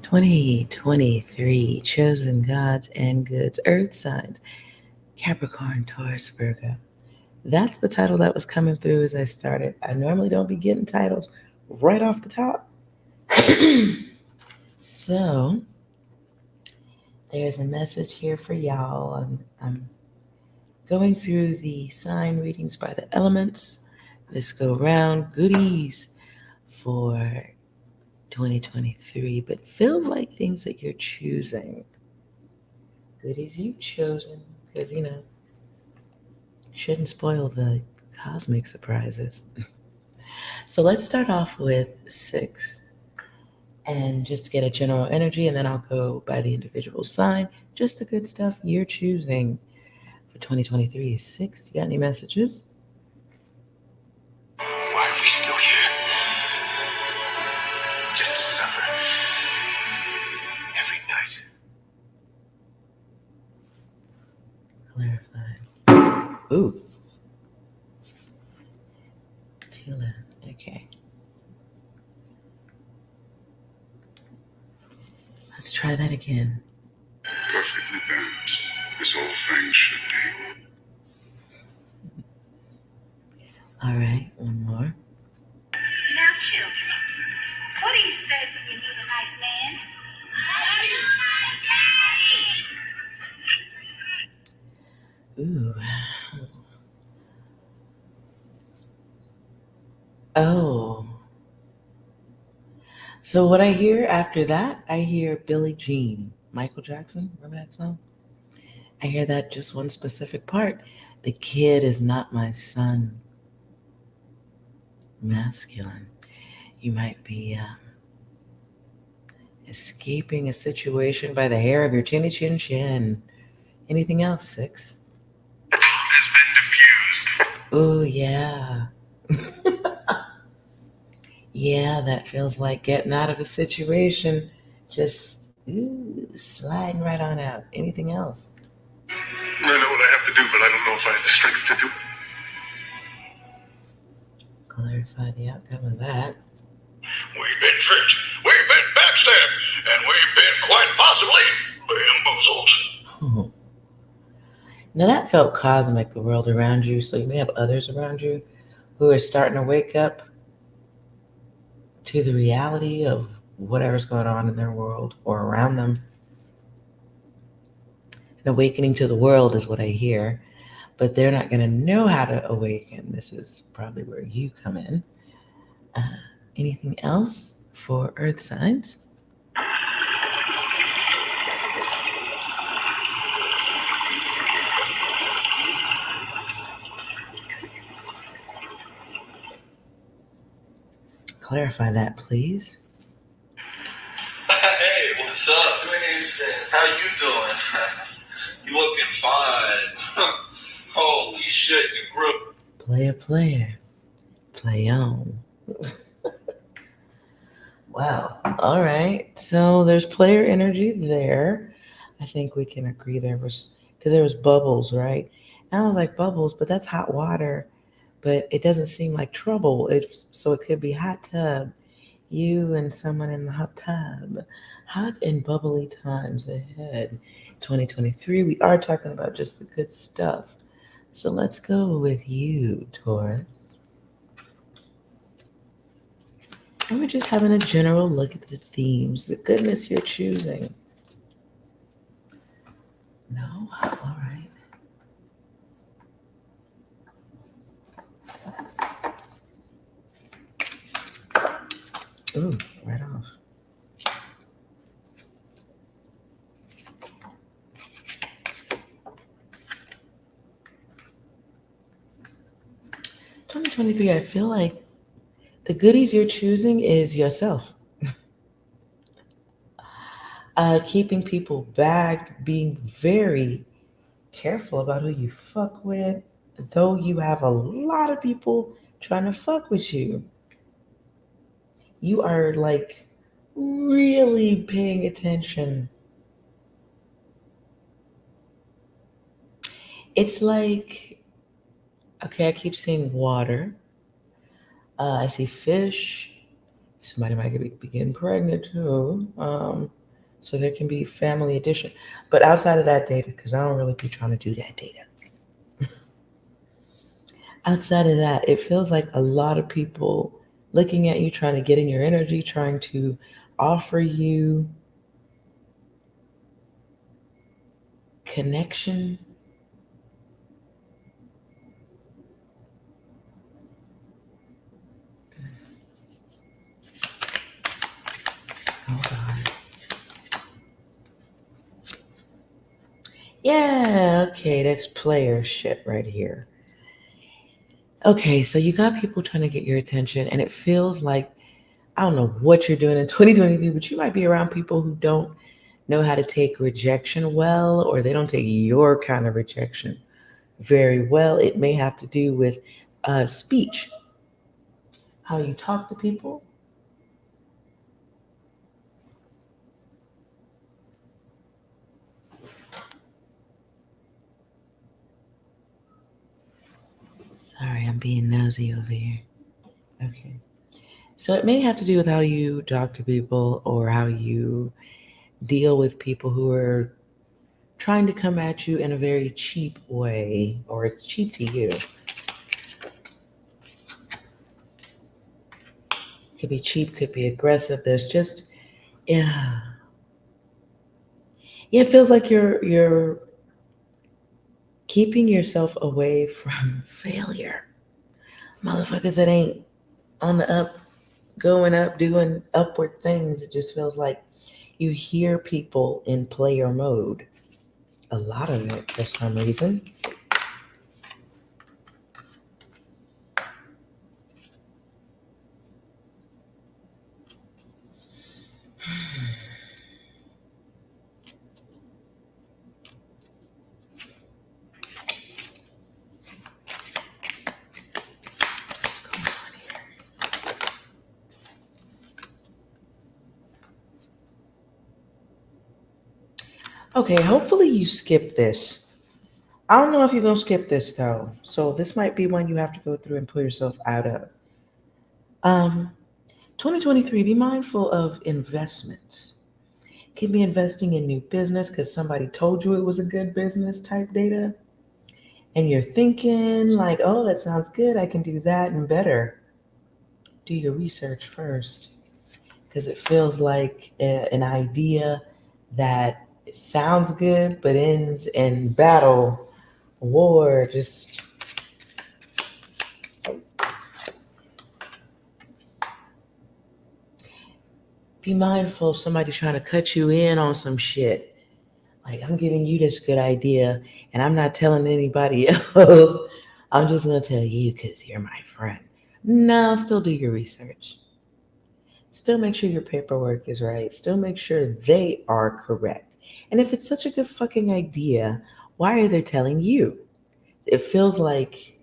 2023 chosen gods and goods, earth signs, Capricorn, Taurus, Virgo. That's the title that was coming through as I started. I normally don't be getting titles right off the top. So there's a message here for y'all. I'm going through the sign readings by the elements. This go round goodies for 2023, but feels like things that you're choosing. Goodies you've chosen, because shouldn't spoil the cosmic surprises. So let's start off with 6, and just get a general energy, and then I'll go by the individual sign, just the good stuff you're choosing for 2023. 6, you got any messages? Why are we still here? Just to suffer every night. Clarify. Ooh. Tila. Okay. Let's try that again. Perfectly balanced, as all things should be. All right, one more. Now, children, what do you say when you meet a nice man? Ooh. Oh. So what I hear after that, I hear Billie Jean, Michael Jackson. Remember that song? I hear that just one specific part. The kid is not my son. Masculine. You might be escaping a situation by the hair of your chinny chin chin. Anything else, 6? The bomb has been defused. Oh, yeah. Yeah, that feels like getting out of a situation. Just sliding right on out. Anything else? I know what I have to do, but I don't know if I have the strength to do it. Clarify the outcome of that. We've been tricked, we've been backstabbed, and we've been quite possibly bamboozled. Oh. Now that felt cosmic, the world around you, so you may have others around you who are starting to wake up to the reality of whatever's going on in their world or around them. An awakening to the world is what I hear, but they're not going to know how to awaken. This is probably where you come in. Anything else for earth signs? Clarify that, please. Hey, what's up? How you doing? You looking fine. Holy shit, you grew. Player. Play on. Wow. All right. So there's player energy there. I think we can agree there was, because there was bubbles, right? And I was like, bubbles, but that's hot water. But it doesn't seem like trouble. So it could be hot tub. You and someone in the hot tub. Hot and bubbly times ahead. 2023, we are talking about just the good stuff. So let's go with you, Taurus. And we're just having a general look at the themes, the goodness you're choosing. No? All right. Ooh, right off. '23, I feel like the goodies you're choosing is yourself. Keeping people back, being very careful about who you fuck with, though you have a lot of people trying to fuck with you. You are like really paying attention. It's like, okay, I keep seeing water. I see fish. Somebody might be getting pregnant too. So there can be family addition. But outside of that data, because I don't really be trying to do that data. Outside of that, it feels like a lot of people looking at you, trying to get in your energy, trying to offer you connection. Hold on. Yeah, okay, that's player shit right here. Okay, so you got people trying to get your attention, and it feels like I don't know what you're doing in 2023, but you might be around people who don't know how to take rejection well, or they don't take your kind of rejection very well. It may have to do with speech, how you talk to people. Sorry, I'm being nosy over here. Okay. So it may have to do with how you talk to people or how you deal with people who are trying to come at you in a very cheap way, or it's cheap to you. Could be cheap, could be aggressive. There's just yeah. Yeah, it feels like you're keeping yourself away from failure. Motherfuckers that ain't on the up, going up, doing upward things. It just feels like you hear people in player mode. A lot of it for some reason. What's going on here? Okay, hopefully you skip this. I don't know if you're gonna skip this though. So this might be one you have to go through and pull yourself out of. Um, 2023, be mindful of investments. Could be investing in new business because somebody told you it was a good business type data. And you're thinking like, oh, that sounds good. I can do that and better. Do your research first because it feels like an idea that sounds good but ends in battle, war, just be mindful of somebody trying to cut you in on some shit. Like, I'm giving you this good idea and I'm not telling anybody else. I'm just going to tell you because you're my friend. No, still do your research. Still make sure your paperwork is right. Still make sure they are correct. And if it's such a good fucking idea, why are they telling you? It feels like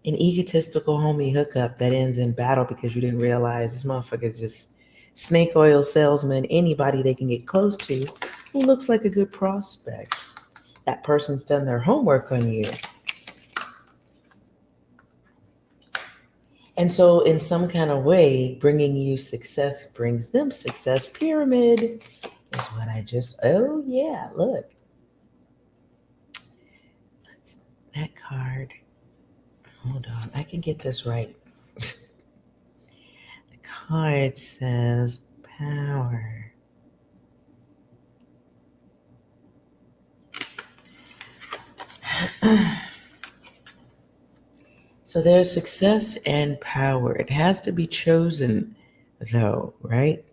an egotistical homie hookup that ends in battle because you didn't realize this motherfucker is just snake oil salesman, anybody they can get close to who looks like a good prospect. That person's done their homework on you. And so, in some kind of way, bringing you success brings them success. Pyramid is what I just, oh yeah, look. Let's, that card, hold on, I can get this right. The card says power. So there's success and power. It has to be chosen, though, right?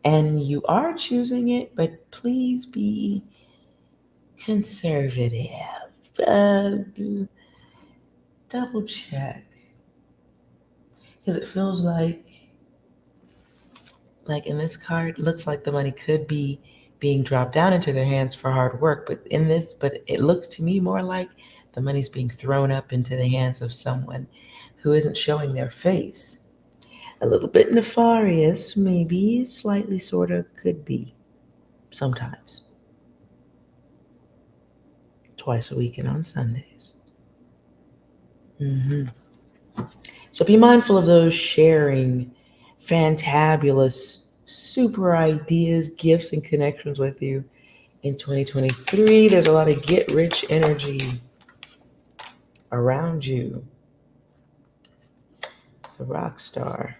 And you are choosing it, but please be conservative. Uh, Double check. Because it feels like in this card, looks like the money could be being dropped down into their hands for hard work. But it looks to me more like the money's being thrown up into the hands of someone who isn't showing their face. A little bit nefarious, maybe, slightly, sort of, could be, sometimes. Twice a week and on Sundays. So be mindful of those sharing fantabulous, super ideas, gifts, and connections with you in 2023. There's a lot of get rich energy around you. The rock star.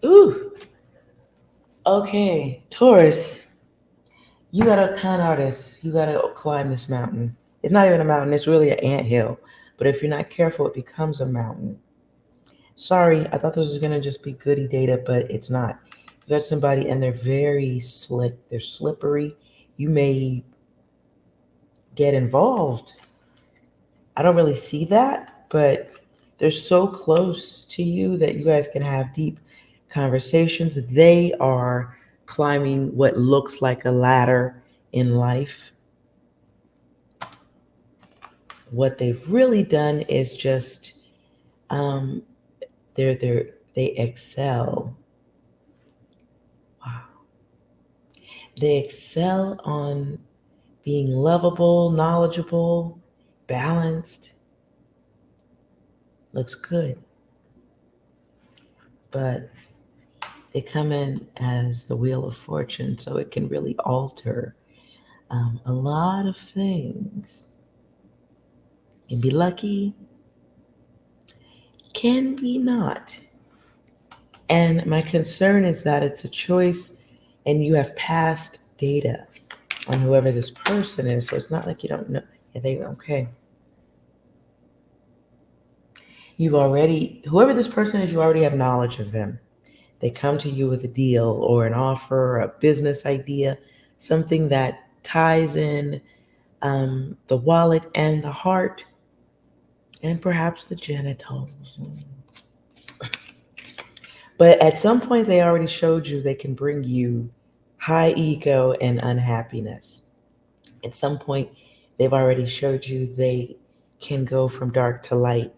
Ooh. Okay, Taurus. You got a con artist. You got to climb this mountain. It's not even a mountain. It's really an anthill. But if you're not careful, it becomes a mountain. Sorry, I thought this was going to just be goody data, but it's not. You got somebody and they're very slick. They're slippery. You may get involved. I don't really see that, but they're so close to you that you guys can have deep conversations. They are climbing what looks like a ladder in life. What they've really done is just they excel. Wow. They excel on being lovable, knowledgeable, balanced. Looks good. But they come in as the Wheel of Fortune, so it can really alter a lot of things. Can be lucky, can be not. And my concern is that it's a choice and you have past data on whoever this person is. So it's not like you don't know. Yeah, okay. Whoever this person is, you already have knowledge of them. They come to you with a deal or an offer, or a business idea, something that ties in the wallet and the heart, and perhaps the genitals. But at some point, they already showed you they can bring you high ego and unhappiness. At some point, they've already showed you they can go from dark to light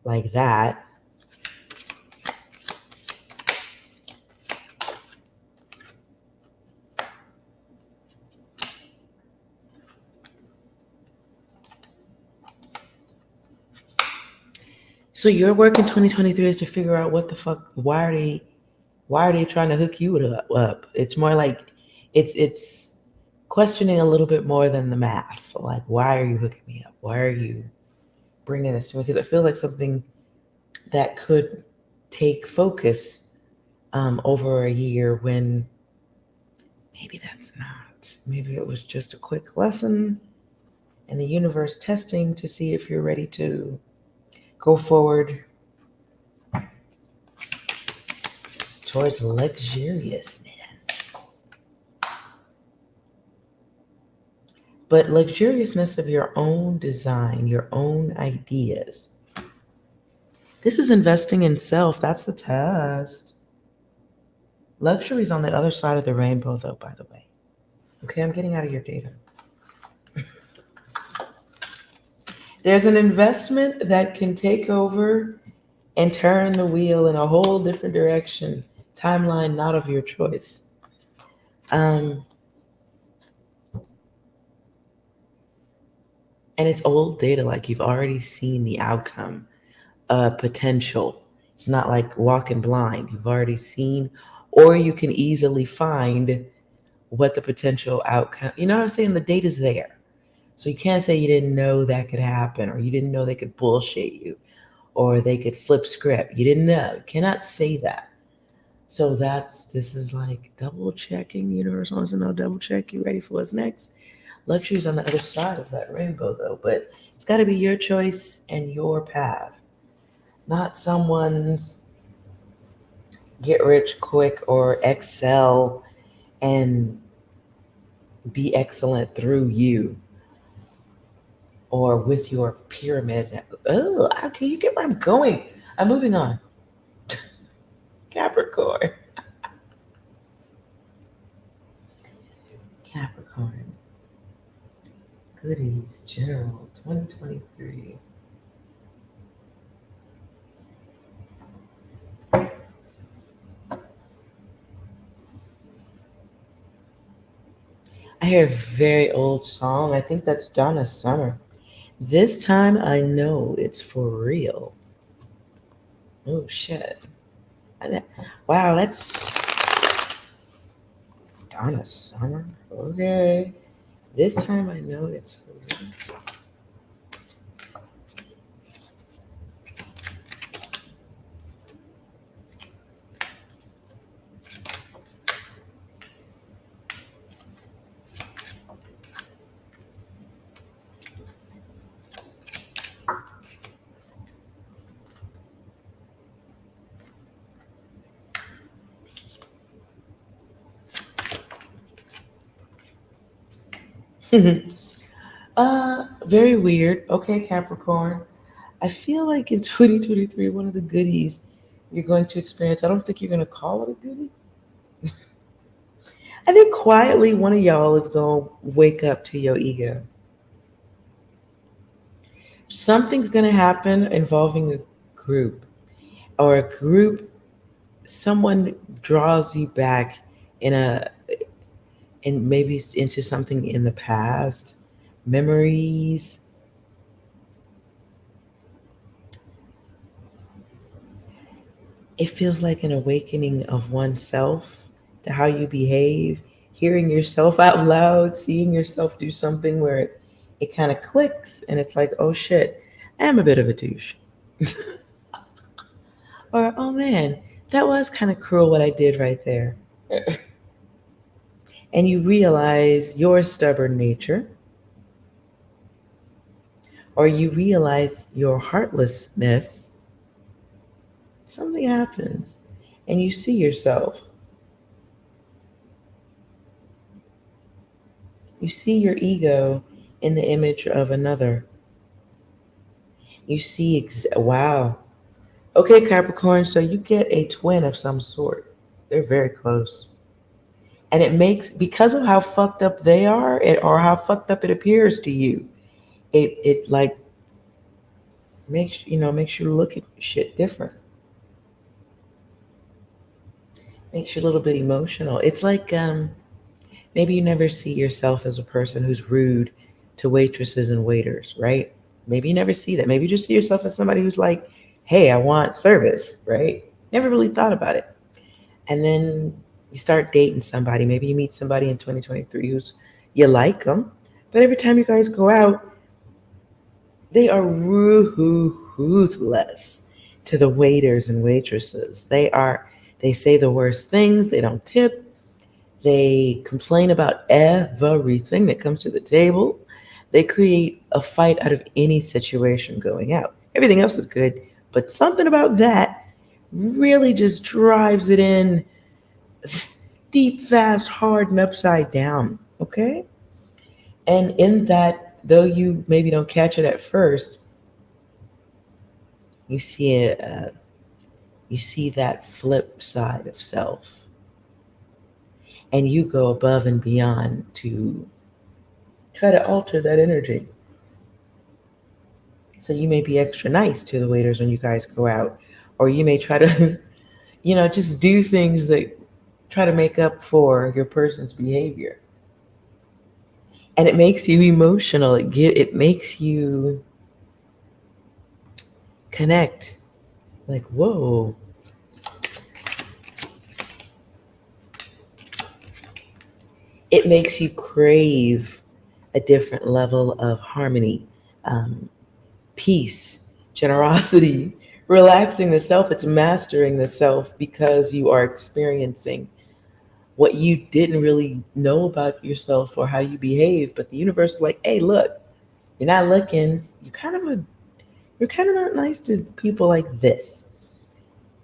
like that. So your work in 2023 is to figure out what the fuck, why are they trying to hook you up? It's more like it's questioning a little bit more than the math. Like, why are you hooking me up? Why are you bringing this to me? Because it feels like something that could take focus over a year when maybe that's not. Maybe it was just a quick lesson and the universe testing to see if you're ready to go forward towards luxuriousness. But luxuriousness of your own design, your own ideas. This is investing in self. That's the test. Luxury is on the other side of the rainbow, though, by the way. Okay, I'm getting out of your data. There's an investment that can take over and turn the wheel in a whole different direction. Timeline not of your choice. And it's old data, like you've already seen the outcome, potential. It's not like walking blind. You've already seen, or you can easily find what the potential outcome, you know what I'm saying? The data's there. So you can't say you didn't know that could happen, or you didn't know they could bullshit you, or they could flip script. You didn't know. You cannot say that. So this is like double checking. Universe wants to know, double check. You ready for what's next? Luxury's on the other side of that rainbow, though, but it's got to be your choice and your path, not someone's get rich quick or excel and be excellent through you or with your pyramid. Oh, okay, you get where I'm going. I'm moving on. Capricorn. Capricorn. Goodies, General 2023. I hear a very old song. I think that's Donna Summer. This time I know it's for real. Oh shit. Wow, that's Donna Summer. Okay. This time I know it's for real. Very weird. Okay, Capricorn. I feel like in 2023, one of the goodies you're going to experience, I don't think you're going to call it a goodie. I think quietly one of y'all is going to wake up to your ego. Something's going to happen involving a group, or a group, someone draws you back in a, in maybe into something in the past, memories. It feels like an awakening of oneself to how you behave, hearing yourself out loud, seeing yourself do something where it kind of clicks and it's like, oh shit, I am a bit of a douche. Or, oh man, that was kind of cruel what I did right there. And you realize your stubborn nature, or you realize your heartlessness, something happens and you see yourself. You see your ego in the image of another. You see, wow. Okay, Capricorn, so you get a twin of some sort. They're very close. And it makes, because of how fucked up they are, or how fucked up it appears to you, it like makes you look at shit different. Makes you a little bit emotional. It's like maybe you never see yourself as a person who's rude to waitresses and waiters, right? Maybe you never see that. Maybe you just see yourself as somebody who's like, hey, I want service, right? Never really thought about it. And then you start dating somebody. Maybe you meet somebody in 2023 who's, you like them, but every time you guys go out, they are ruthless to the waiters and waitresses. They say the worst things. They don't tip. They complain about everything that comes to the table. They create a fight out of any situation going out. Everything else is good, but something about that really just drives it in deep, fast, hard, and upside down. Okay? And in that, though you maybe don't catch it at first, you see it. You see that flip side of self, and you go above and beyond to try to alter that energy. So you may be extra nice to the waiters when you guys go out, or you may try to, just do things that try to make up for your person's behavior. And it makes you emotional. It makes you connect. Like, whoa. It makes you crave a different level of harmony, um, peace, generosity, relaxing the self. It's mastering the self because you are experiencing what you didn't really know about yourself or how you behave. But the universe is like, hey, look, you're not looking. You're kind of not nice to people like this.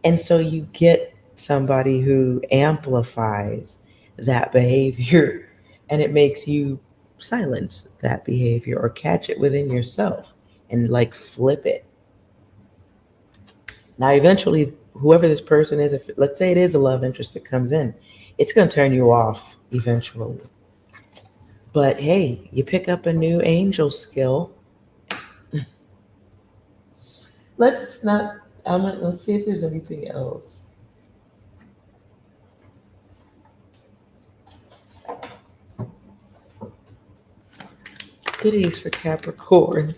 And so you get somebody who amplifies that behavior, and it makes you silence that behavior or catch it within yourself and like flip it. Now, eventually, whoever this person is, if let's say it is a love interest that comes in, it's going to turn you off eventually. But hey, you pick up a new angel skill. Let's not. Let's see if there's anything else. Goodies for Capricorn.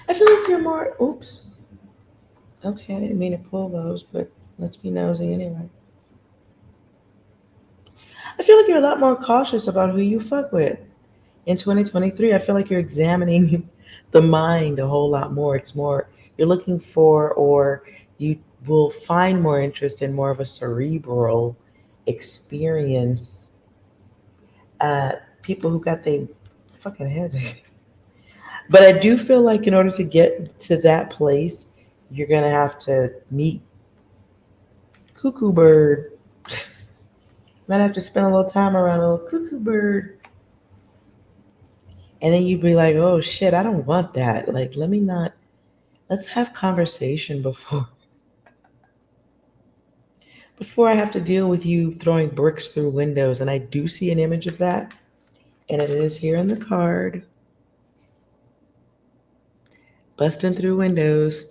I feel like you're more. Oops. Okay, I didn't mean to pull those, but let's be nosy anyway. I feel like you're a lot more cautious about who you fuck with. In 2023, I feel like you're examining the mind a whole lot more. It's more, you're looking for, or you will find more interest in more of a cerebral experience. People who got their fucking head. But I do feel like in order to get to that place, you're going to have to meet Cuckoo Bird. Might have to spend a little time around a little Cuckoo Bird. And then you'd be like, oh shit, I don't want that. Like, let's have conversation before I have to deal with you throwing bricks through windows. And I do see an image of that. And it is here in the card. Busting through windows.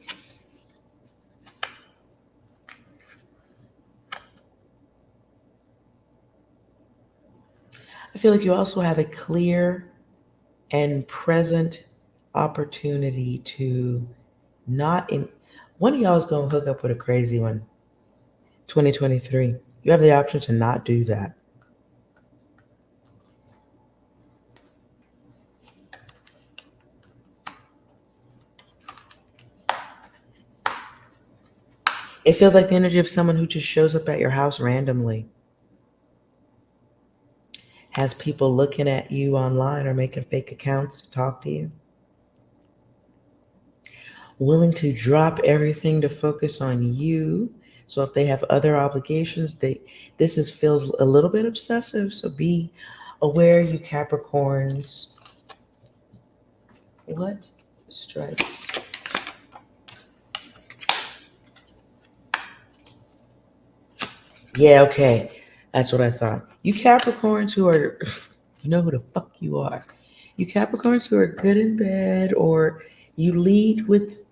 I feel like you also have a clear and present opportunity to not in one of y'all is going to hook up with a crazy one. 2023. You have the option to not do that. It feels like the energy of someone who just shows up at your house randomly. Has people looking at you online or making fake accounts to talk to you. Willing to drop everything to focus on you. So if they have other obligations, feels a little bit obsessive. So be aware, you Capricorns. What strikes? Yeah, okay. That's what I thought. You Capricorns who are, you know who the fuck you are. You Capricorns who are good in bed, or you lead with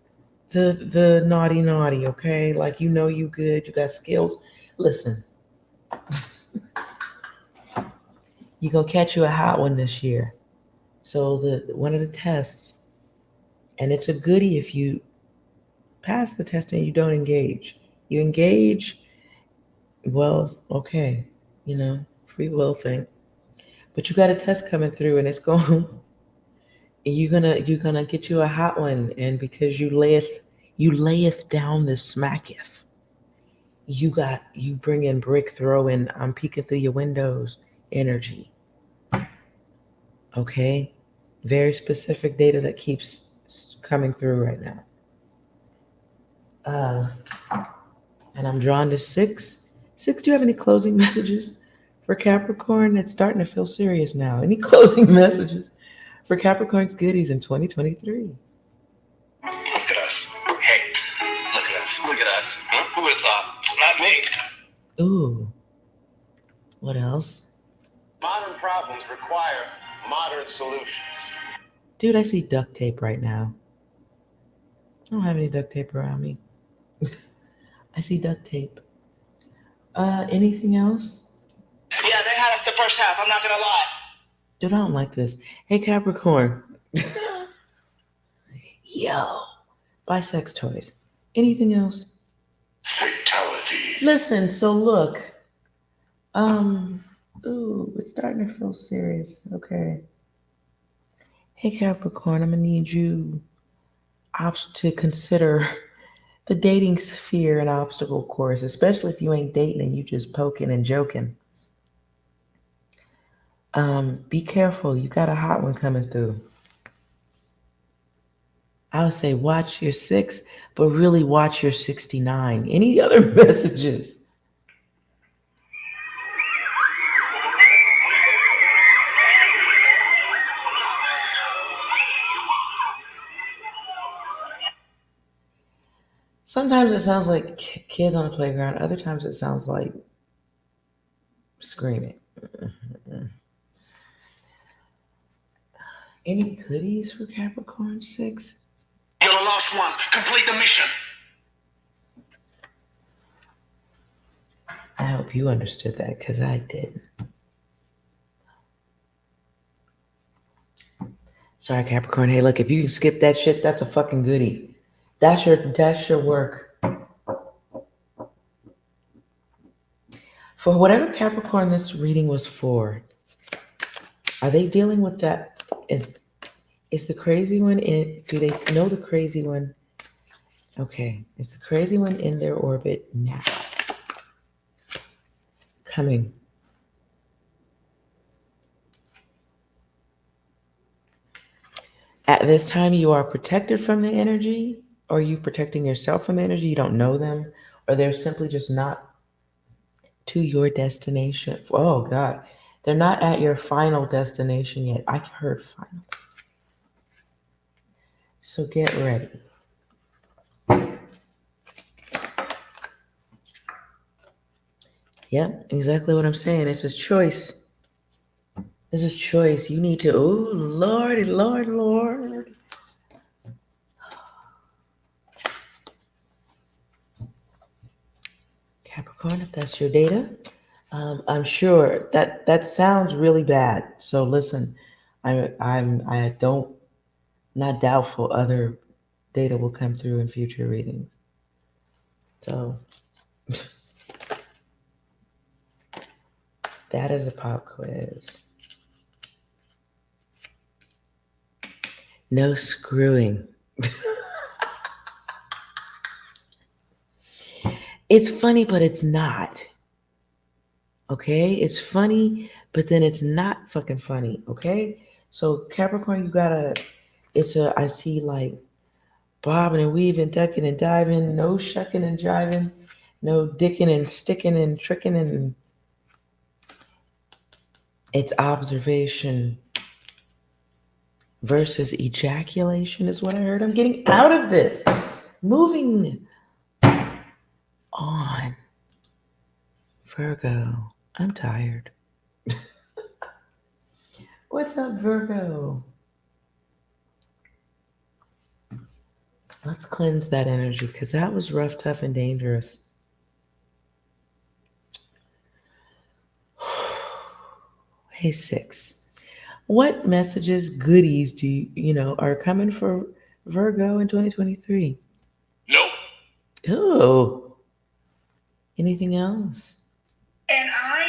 the naughty, okay? Like, you know you good, you got skills. Listen, you gonna catch you a hot one this year. So one of the tests, and it's a goodie if you pass the test and you don't engage. You engage, well, okay, free will thing. But you got a test coming through, and it's going. You're gonna get you a hot one, and because you layeth down the smacketh. You bring in brick throwing. I'm peeking through your windows energy. Okay, very specific data that keeps coming through right now. And I'm drawn to 6. 6, do you have any closing messages for Capricorn? It's starting to feel serious now. Any closing messages for Capricorn's goodies in 2023? Look at us. Hey, look at us. Look at us. Who would have thought? Not me. Ooh. What else? Modern problems require modern solutions. Dude, I see duct tape right now. I don't have any duct tape around me. I see duct tape. Anything else? Yeah, they had us the first half. I'm not gonna lie. Dude, I don't like this. Hey, Capricorn. Yo. Buy sex toys. Anything else? Fatality. Listen, so look. Ooh, it's starting to feel serious. Okay. Hey, Capricorn, I'm gonna need you to consider the dating sphere an obstacle course, especially if you ain't dating and you just poking and joking. Be careful. You got a hot one coming through. I would say watch your 6, but really watch your 69. Any other messages? Sometimes it sounds like kids on the playground. Other times it sounds like screaming. Any goodies for Capricorn 6? You're the last one. Complete the mission. I hope you understood that because I didn't. Sorry, Capricorn. Hey, look, if you can skip that shit, that's a fucking goodie. That's your work. For whatever Capricorn this reading was for, are they dealing with that? Is the crazy one in? Do they know the crazy one? Okay, is the crazy one in their orbit now? Coming. At this time, you are protected from the energy, or are you protecting yourself from the energy? You don't know them, or they're simply just not to your destination. Oh, God. They're not at your final destination yet. I heard final destination. So get ready. Yep, exactly what I'm saying. This is choice. This is choice. You need to, oh, Lord, Lord, Lord. Capricorn, if that's your data, I'm sure that sounds really bad. So listen, I don't, not doubtful other data will come through in future readings. So that is a pop quiz. No screwing. It's funny, but it's not. Okay? It's funny, but then it's not fucking funny. Okay? So Capricorn, you gotta, I see like bobbing and weaving, ducking and diving, no shucking and jiving, no dicking and sticking and tricking, and it's observation versus ejaculation is what I heard. I'm getting out of this. Moving on. Virgo, I'm tired. What's up, Virgo? Let's cleanse that energy because that was rough, tough, and dangerous. Hey, 6. What messages, goodies do you are coming for Virgo in 2023? Nope. Oh. Anything else? And I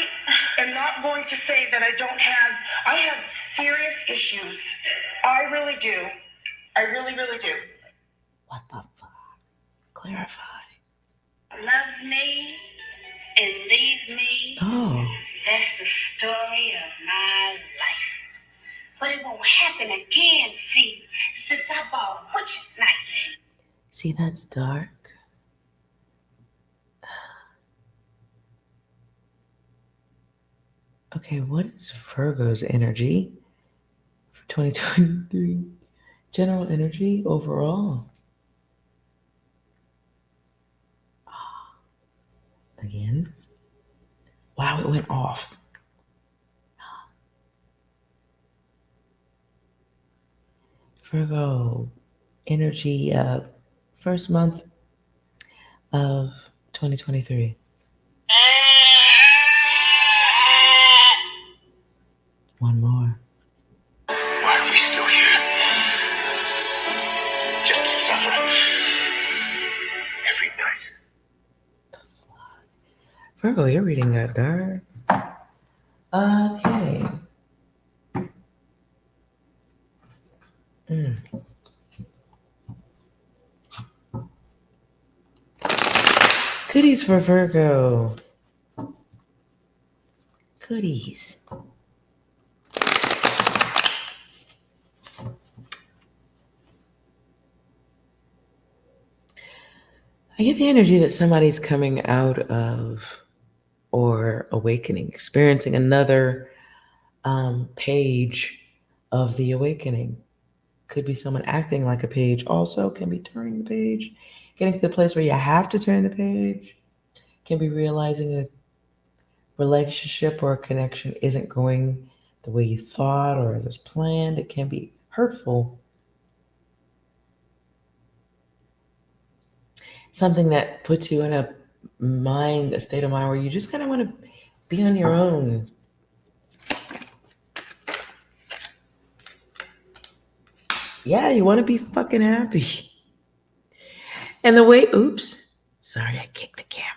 am not going to say that I have serious issues. I really do. I really, really do. What the fuck? Clarify. Love me and leave me. Oh. That's the story of my life. But it won't happen again, see, since I bought Butcher's knife. See, that's dark. Okay, what is Virgo's energy for 2023? General energy overall. Again. Wow, it went off. Virgo energy first month of 2023. One more. Why are we still here? Just to suffer. Every night. Virgo, you're reading that dark. Okay. Goodies for Virgo. Goodies. I get the energy that somebody's coming out of or awakening, experiencing another page of the awakening. Could be someone acting like a page. Also, can be turning the page, getting to the place where you have to turn the page. Can be realizing a relationship or a connection isn't going the way you thought or as planned. It can be hurtful. Something that puts you in a state of mind where you just kind of want to be on your own. Yeah, you want to be fucking happy. And sorry, I kicked the camera.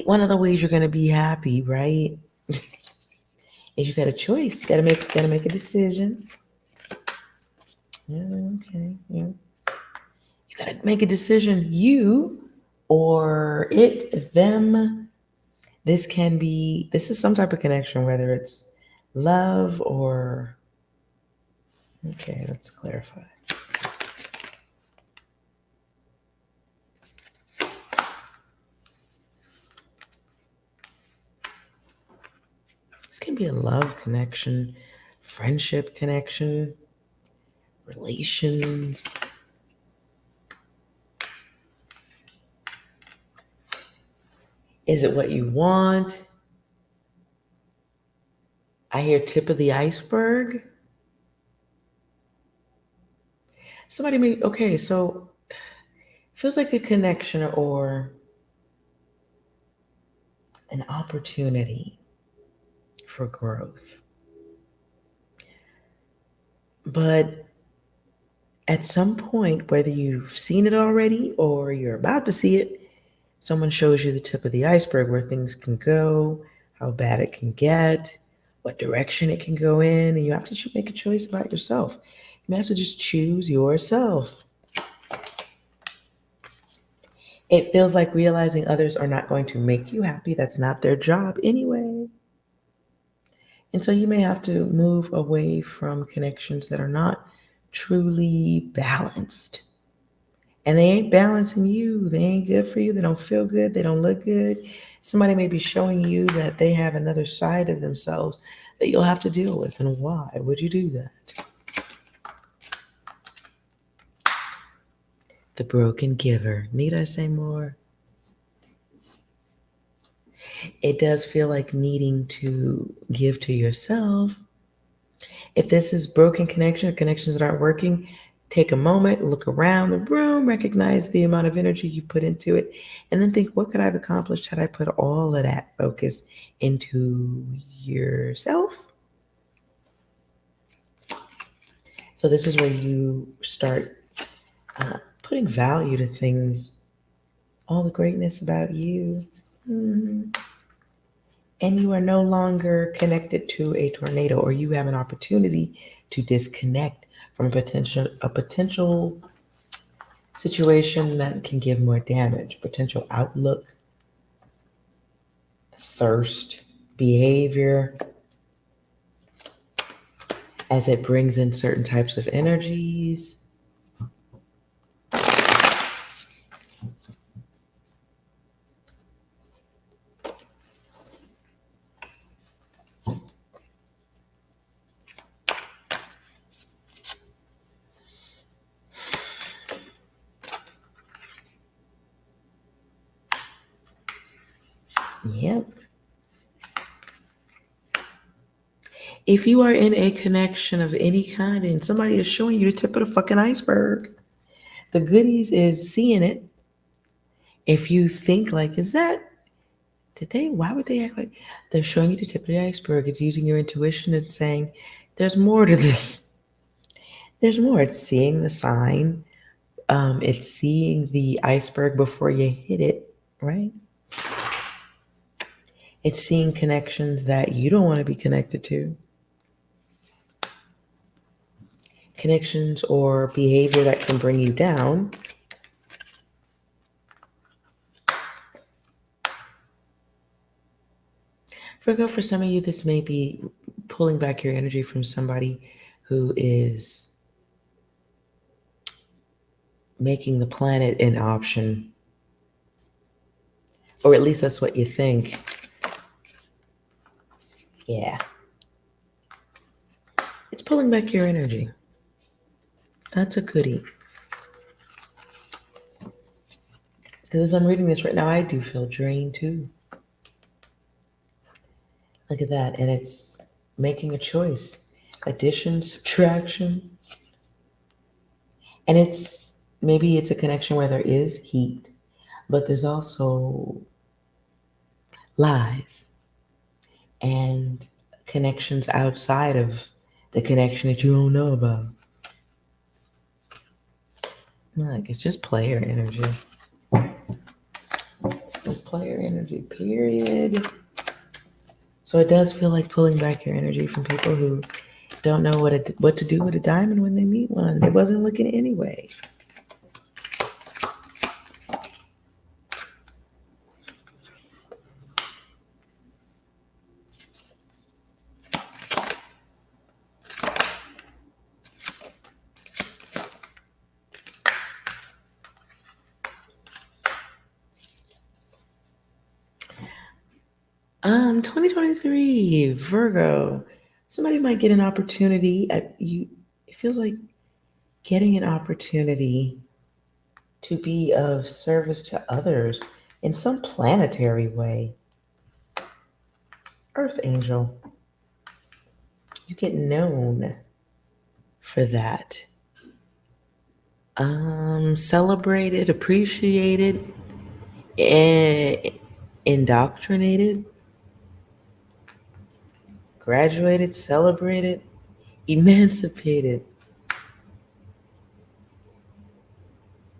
One of the ways you're going to be happy, right? Is you got a choice. You got to make a decision. Yeah, okay. Yeah. You got to make a decision. You or it, them. This is some type of connection, whether it's love or, okay, let's clarify. This can be a love connection, friendship connection, relations. Is it what you want? I hear tip of the iceberg. So it feels like a connection or an opportunity for growth. But at some point, whether you've seen it already or you're about to see it, someone shows you the tip of the iceberg, where things can go, how bad it can get, what direction it can go in, and you have to make a choice about yourself. You have to just choose yourself. It feels like realizing others are not going to make you happy. That's not their job anyway. And so you may have to move away from connections that are not truly balanced. And they ain't balancing you. They ain't good for you. They don't feel good. They don't look good. Somebody may be showing you that they have another side of themselves that you'll have to deal with. And why would you do that? The broken giver. Need I say more? It does feel like needing to give to yourself. If this is broken connection or connections that aren't working, take a moment, look around the room, recognize the amount of energy you put into it, and then think, what could I have accomplished had I put all of that focus into yourself? So this is where you start putting value to things, all the greatness about you. And you are no longer connected to a tornado, or you have an opportunity to disconnect from a potential situation that can give more damage, potential outlook, thirst, behavior, as it brings in certain types of energies. Yep. If you are in a connection of any kind and somebody is showing you the tip of the fucking iceberg, the goodies is seeing it. If you think like, why would they act like they're showing you the tip of the iceberg? It's using your intuition and saying, there's more to this. There's more. It's seeing the sign. It's seeing the iceberg before you hit it, right? It's seeing connections that you don't want to be connected to. Connections or behavior that can bring you down. Virgo, for some of you, this may be pulling back your energy from somebody who is making the planet an option. Or at least that's what you think. Yeah. It's pulling back your energy. That's a goodie. Because as I'm reading this right now, I do feel drained too. Look at that. And it's making a choice. addition, subtraction. And maybe it's a connection where there is heat, but there's also lies and connections outside of the connection that you don't know about. Look, it's just player energy. It's just player energy, period. So it does feel like pulling back your energy from people who don't know what to do with a diamond when they meet one. They wasn't looking anyway. Um, 2023 Virgo. Somebody might get an opportunity. It feels like getting an opportunity to be of service to others in some planetary way. Earth angel. You get known for that. Celebrated, appreciated, indoctrinated, graduated, celebrated, emancipated.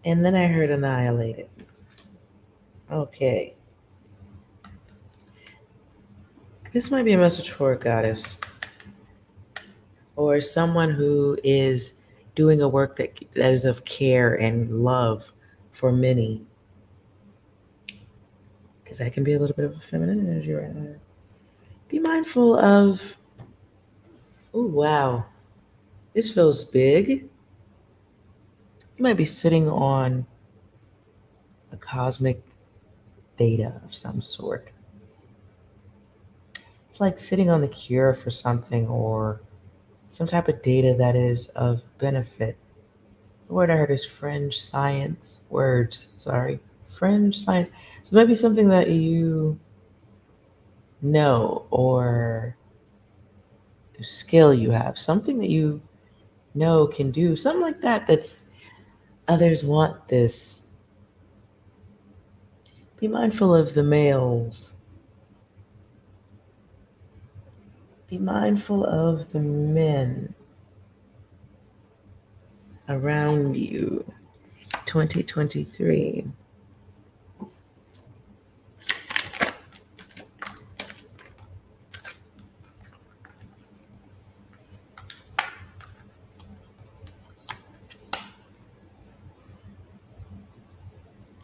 And then I heard annihilated. Okay. This might be a message for a goddess or someone who is doing a work that is of care and love for many. Because that can be a little bit of a feminine energy right there. Be mindful of, oh, wow, this feels big. You might be sitting on a cosmic data of some sort. It's like sitting on the cure for something or some type of data that is of benefit. The word I heard is fringe science. Fringe science. So maybe something that you know or skill you have, something that you know can do, something like that that's others want this. Be mindful of the males. Be mindful of the men around you. 2023.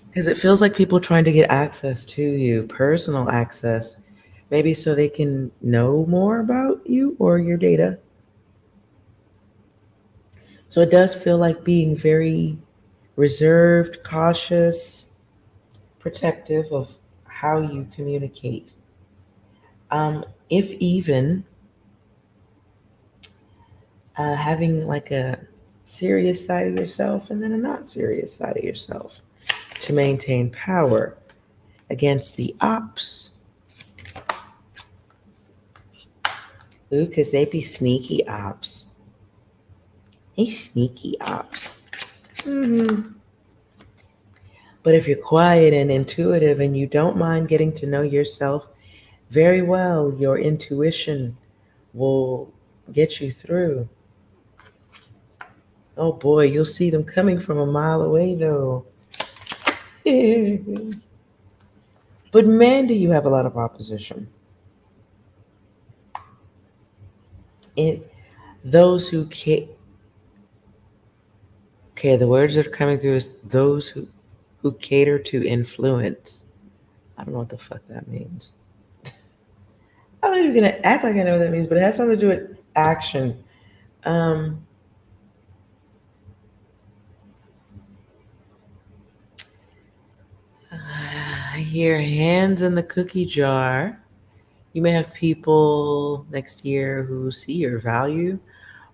Because it feels like people trying to get access to you, personal access, maybe so they can know more about you or your data. So it does feel like being very reserved, cautious, protective of how you communicate. If even having like a serious side of yourself and then a not serious side of yourself to maintain power against the ops. Ooh, because they be sneaky ops. They sneaky ops. Mm-hmm. But if you're quiet and intuitive and you don't mind getting to know yourself very well, your intuition will get you through. Oh boy, you'll see them coming from a mile away though. But man, do you have a lot of opposition. Those who okay, the words that are coming through is those who cater to influence. I don't know what the fuck that means. I'm not even gonna act like I know what that means, but it has something to do with action. I hear hands in the cookie jar. You may have people next year who see your value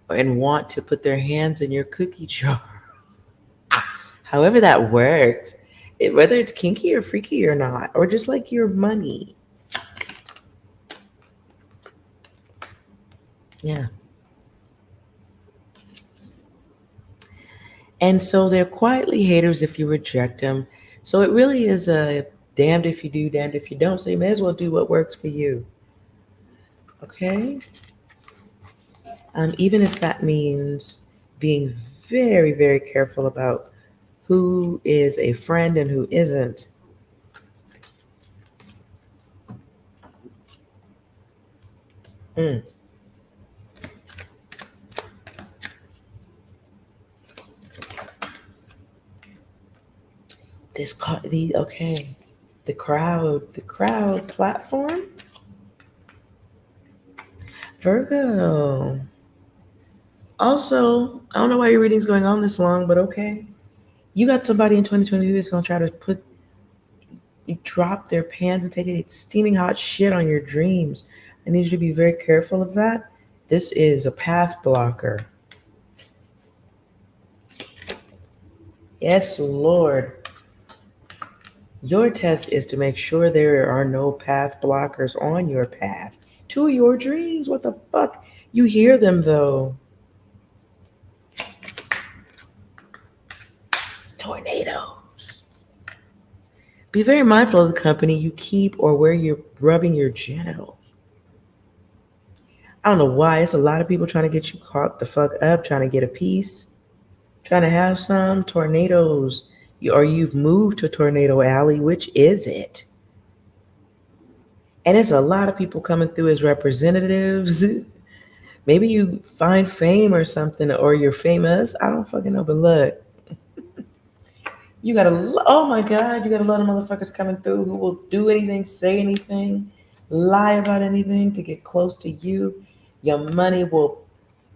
and want to put their hands in your cookie jar. However that works, whether it's kinky or freaky or not, or just like your money. Yeah. And so they're quietly haters if you reject them. So it really is a damned if you do, damned if you don't. So you may as well do what works for you. Okay? Even if that means being very, very careful about who is a friend and who isn't. Mm. Okay, the crowd platform. Virgo. Also, I don't know why your reading's going on this long, but okay. You got somebody in 2022 that's gonna try to drop their pants and take a steaming hot shit on your dreams. I need you to be very careful of that. This is a path blocker. Yes, Lord. Your test is to make sure there are no path blockers on your path to your dreams. What the fuck? You hear them though. Tornadoes. Be very mindful of the company you keep or where you're rubbing your genitals. I don't know why. It's a lot of people trying to get you caught the fuck up, trying to get a piece, trying to have some tornadoes. Or you've moved to Tornado Alley. Which is it? And it's a lot of people coming through as representatives. Maybe you find fame or something, or you're famous. I don't fucking know, but look. Oh my God, you got a lot of motherfuckers coming through who will do anything, say anything, lie about anything to get close to you. Your money will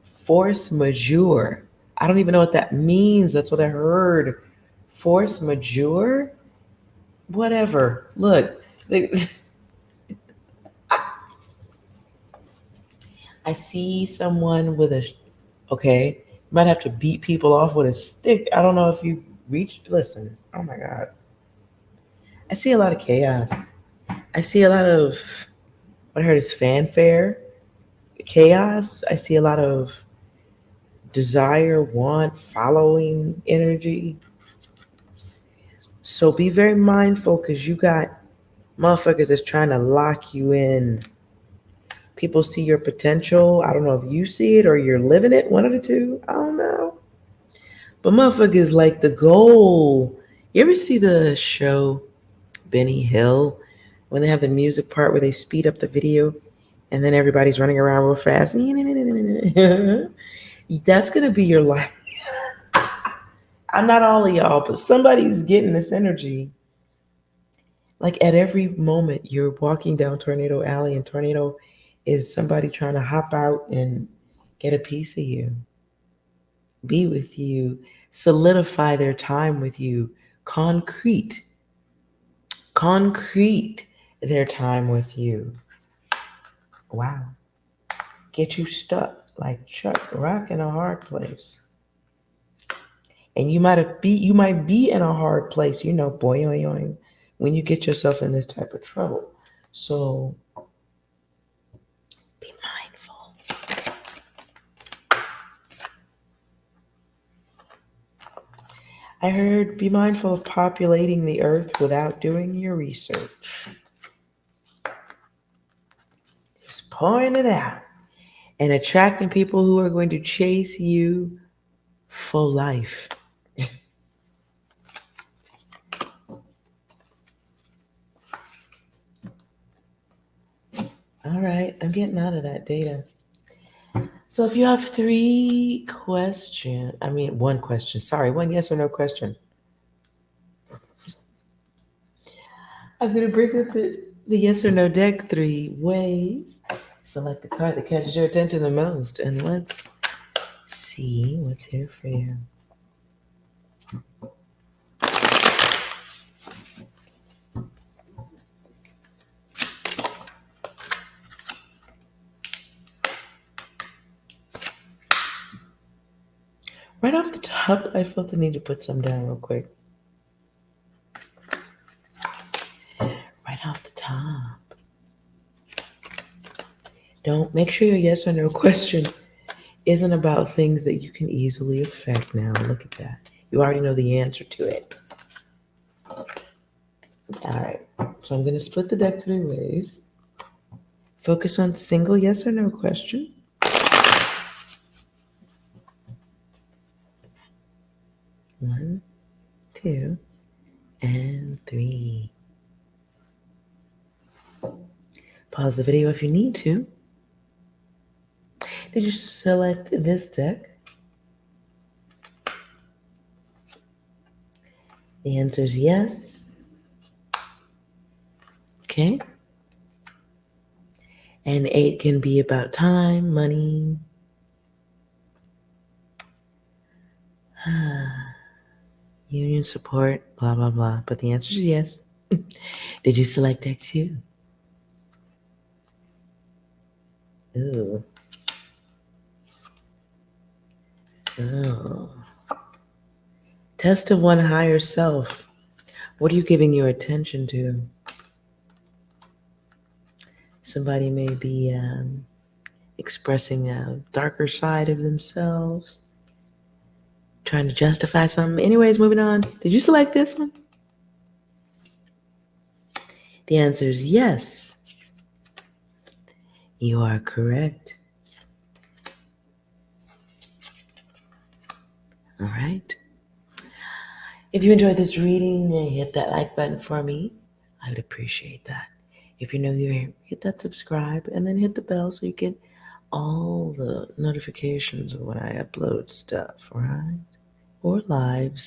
force majeure. I don't even know what that means. That's what I heard. Force majeure? Whatever. Look. I see someone with okay, you might have to beat people off with a stick. I don't know if you listen, oh my God. I see a lot of chaos. I see a lot of, what I heard is fanfare, chaos. I see a lot of desire, want, following energy. So be very mindful because you got motherfuckers that's trying to lock you in. People see your potential. I don't know if you see it or you're living it, one of the two. I don't know. But motherfuckers like the goal. You ever see the show Benny Hill when they have the music part where they speed up the video and then everybody's running around real fast? That's going to be your life. I'm not all of y'all, but somebody's getting this energy. Like at every moment you're walking down Tornado Alley and Tornado is somebody trying to hop out and get a piece of you, be with you, solidify their time with you, concrete their time with you. Wow. Get you stuck like Chuck Rock in a hard place. And you might be in a hard place, boing, when you get yourself in this type of trouble. So be mindful. I heard be mindful of populating the earth without doing your research. Just pouring it out and attracting people who are going to chase you for life. All right, I'm getting out of that data. So if you have one question. Sorry, one yes or no question. I'm going to bring up the yes or no deck 3 ways. Select the card that catches your attention the most, and let's see what's here for you. Right off the top, I felt the need to put some down real quick. Right off the top. Make sure your yes or no question isn't about things that you can easily affect now. Look at that. You already know the answer to it. All right. So I'm going to split the deck 3 ways. Focus on single yes or no question. One, 2, and 3. Pause the video if you need to. Did you select this deck? The answer is yes. Okay. And 8 can be about time, money, union support, blah, blah, blah. But the answer is yes. Did you select deck 2? Ooh. Oh. Test of one higher self. What are you giving your attention to? Somebody may be expressing a darker side of themselves, trying to justify something. Anyways, moving on. Did you select this one? The answer is yes. You are correct. All right. If you enjoyed this reading, hit that like button for me. I would appreciate that. If you're new here, hit that subscribe and then hit the bell so you get all the notifications of when I upload stuff, right? Or live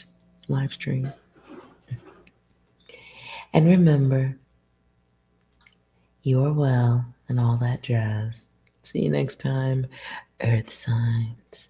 stream. And remember, you're well and all that jazz. See you next time, Earth signs.